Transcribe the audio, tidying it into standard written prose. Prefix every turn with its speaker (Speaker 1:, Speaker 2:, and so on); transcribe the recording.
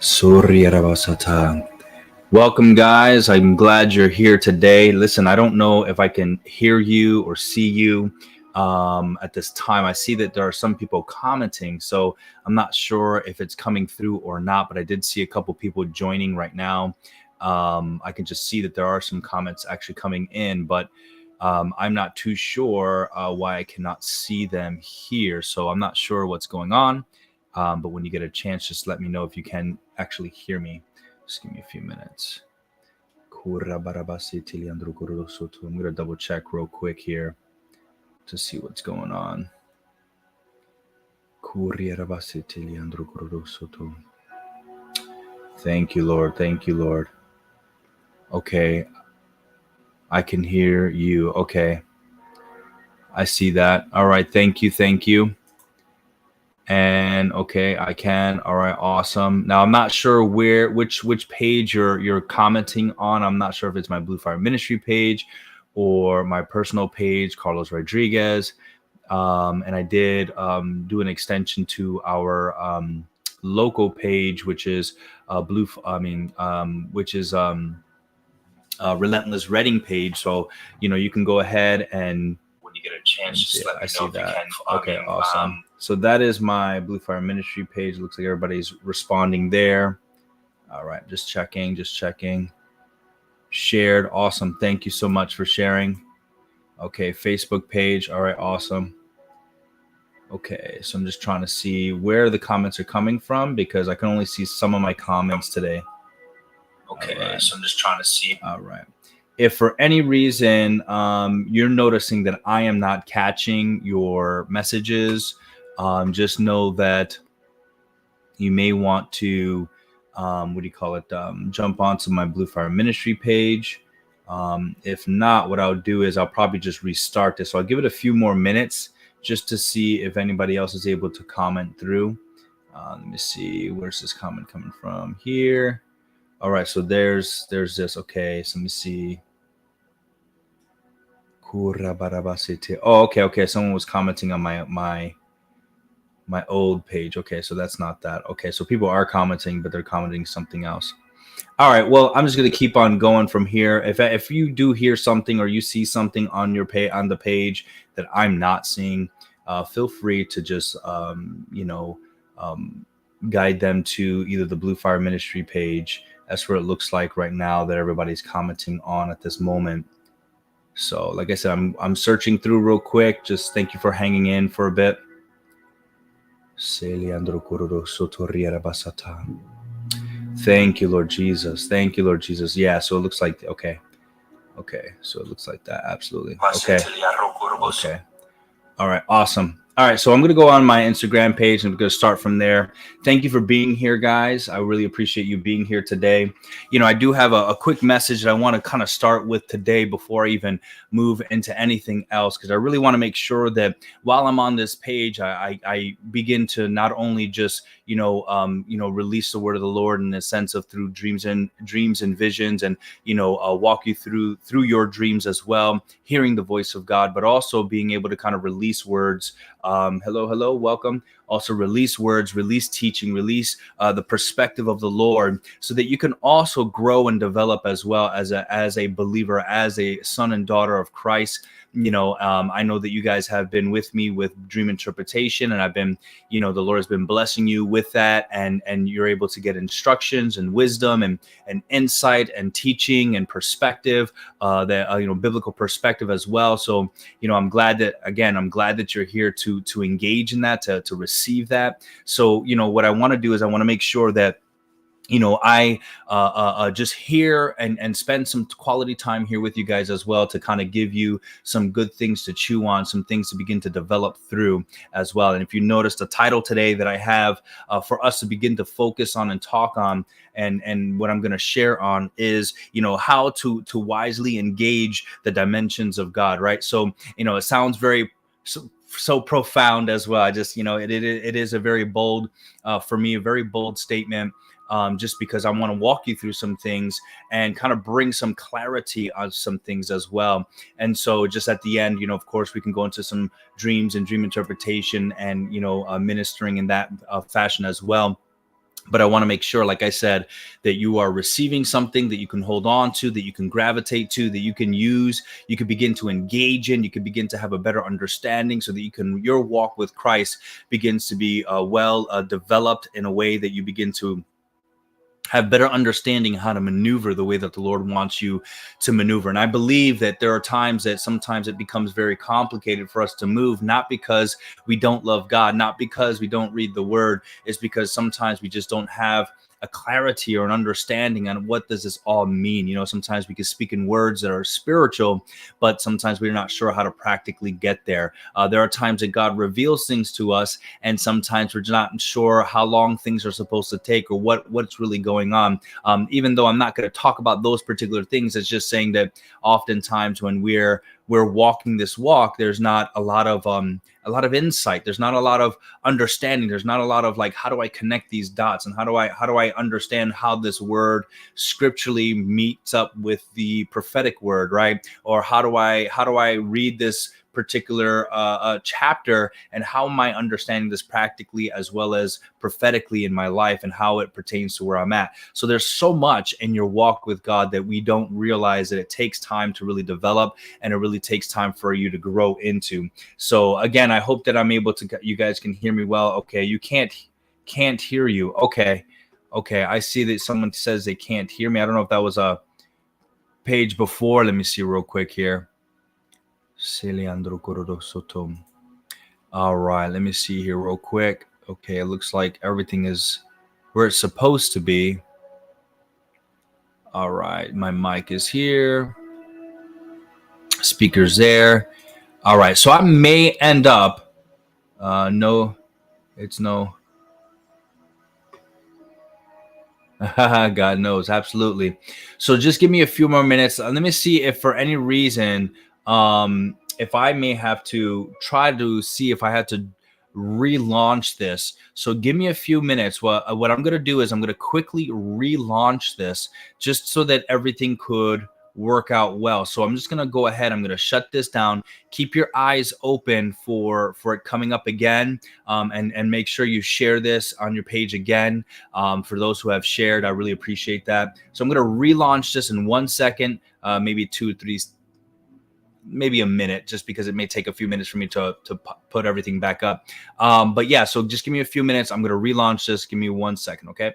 Speaker 1: Surya Welcome, guys. I'm glad you're here today. Listen, I don't know if I can hear you or see you at this time. I see that there are some people commenting, so I'm not sure if it's coming through or not, but I did see a couple people joining right now. I can just see that there are some comments actually coming in, but I'm not too sure why I cannot see them here. So I'm not sure what's going on. But when you get a chance, just let me know if you can actually hear me. Just give me a few minutes. I'm going to double check real quick here to see what's going on. Thank you, Lord. Thank you, Lord. Okay. I can hear you. Okay. I see that. All right. Thank you. Thank you. And okay, I can. All right, awesome. Now I'm not sure which page you're commenting on. I'm not sure if it's my Blue Fire Ministry page or my personal page, Carlos Rodriguez. And I did do an extension to our local page, which is Relentless Reading page. So you can go ahead and when you get a chance, just let me know if you can. Okay, awesome. So that is my Blue Fire Ministry page. It looks like everybody's responding there. All right, just checking. Shared. Awesome. Thank you so much for sharing. Okay, Facebook page. All right, awesome. Okay, so I'm just trying to see where the comments are coming from because I can only see some of my comments today. Okay, right. So I'm just trying to see. All right. If for any reason you're noticing that I am not catching your messages, just know that you may want to, jump onto my Blue Fire Ministry page. If not, what I'll do is I'll probably just restart this. So I'll give it a few more minutes just to see if anybody else is able to comment through. Let me see. Where's this comment coming from? Here. All right. So there's this. Okay. So let me see. Oh, okay. Someone was commenting on my old page. Okay, so that's not that. Okay, so people are commenting, but they're commenting something else. All right. Well, I'm just gonna keep on going from here. If you do hear something or you see something on the page that I'm not seeing, feel free to just guide them to either the Blue Fire Ministry page. That's where it looks like right now that everybody's commenting on at this moment. So, like I said, I'm searching through real quick. Just thank you for hanging in for a bit. Thank you, Lord Jesus. Thank you, Lord Jesus. Yeah, so it looks like okay. So it looks like that. Absolutely. Okay. All right. Awesome. All right, so I'm going to go on my Instagram page and I'm going to start from there. Thank you for being here, guys. I really appreciate you being here today. I do have a quick message that I want to kind of start with today before I even move into anything else, because I really want to make sure that while I'm on this page, I begin to not only just release the word of the Lord in the sense of through dreams and visions, and walk you through your dreams as well, hearing the voice of God, but also being able to kind of release words. Hello, welcome. Also release words, release teaching, release the perspective of the Lord, so that you can also grow and develop as well as a believer, as a son and daughter of Christ. I know that you guys have been with me with dream interpretation, and I've been, the Lord has been blessing you with that, and you're able to get instructions and wisdom and insight and teaching and perspective, biblical perspective as well. So, I'm glad that you're here to engage in that, to receive that. So, what I want to do is I want to make sure that I just hear and spend some quality time here with you guys as well, to kind of give you some good things to chew on, some things to begin to develop through as well. And if you notice, the title today that I have for us to begin to focus on and talk on, and what I'm going to share on is, how to wisely engage the dimensions of God, right? So, it sounds very so profound as well. I just, it is a very bold, for me, a very bold statement. Just because I want to walk you through some things and kind of bring some clarity on some things as well. And so just at the end, of course, we can go into some dreams and dream interpretation and, ministering in that fashion as well. But I want to make sure, like I said, that you are receiving something that you can hold on to, that you can gravitate to, that you can use, you can begin to engage in, you can begin to have a better understanding, so that your walk with Christ begins to be well developed in a way that you begin to have better understanding how to maneuver the way that the Lord wants you to maneuver. And I believe that there are times that sometimes it becomes very complicated for us to move, not because we don't love God, not because we don't read the word, it's because sometimes we just don't have a clarity or an understanding on what does this all mean. Sometimes we can speak in words that are spiritual, but sometimes we're not sure how to practically get there. There are times that God reveals things to us, and sometimes we're not sure how long things are supposed to take or what's really going on. Even though I'm not going to talk about those particular things, it's just saying that oftentimes when we're walking this walk, there's not a lot of insight. There's not a lot of understanding. There's not a lot of how do I connect these dots, and how do I understand how this word scripturally meets up with the prophetic word, right? Or how do I read this particular chapter, and how am I understanding this practically as well as prophetically in my life, and how it pertains to where I'm at. So there's so much in your walk with God that we don't realize that it takes time to really develop, and it really takes time for you to grow into. So again, I hope that I'm able to, you guys can hear me well. Okay, you can't hear you. Okay, I see that someone says they can't hear me. I don't know if that was a page before. Let me see real quick here. All right, let me see here real quick. Okay, it looks like everything is where it's supposed to be. All right, my mic is here. Speakers there. All right, so I may end up, no, it's no. God knows, absolutely. So just give me a few more minutes. Let me see if for any reason, if I may have to try to see if I had to relaunch this. So give me a few minutes. What I'm going to do is I'm going to quickly relaunch this just so that everything could work out well. So I'm just going to go ahead. I'm going to shut this down. Keep your eyes open for it coming up again, and make sure you share this on your page again. For those who have shared, I really appreciate that. So I'm going to relaunch this in 1 second, maybe 2, 3, maybe a minute, just because it may take a few minutes for me to put everything back up. But yeah, so just give me a few minutes. I'm going to relaunch this. Give me 1 second, okay?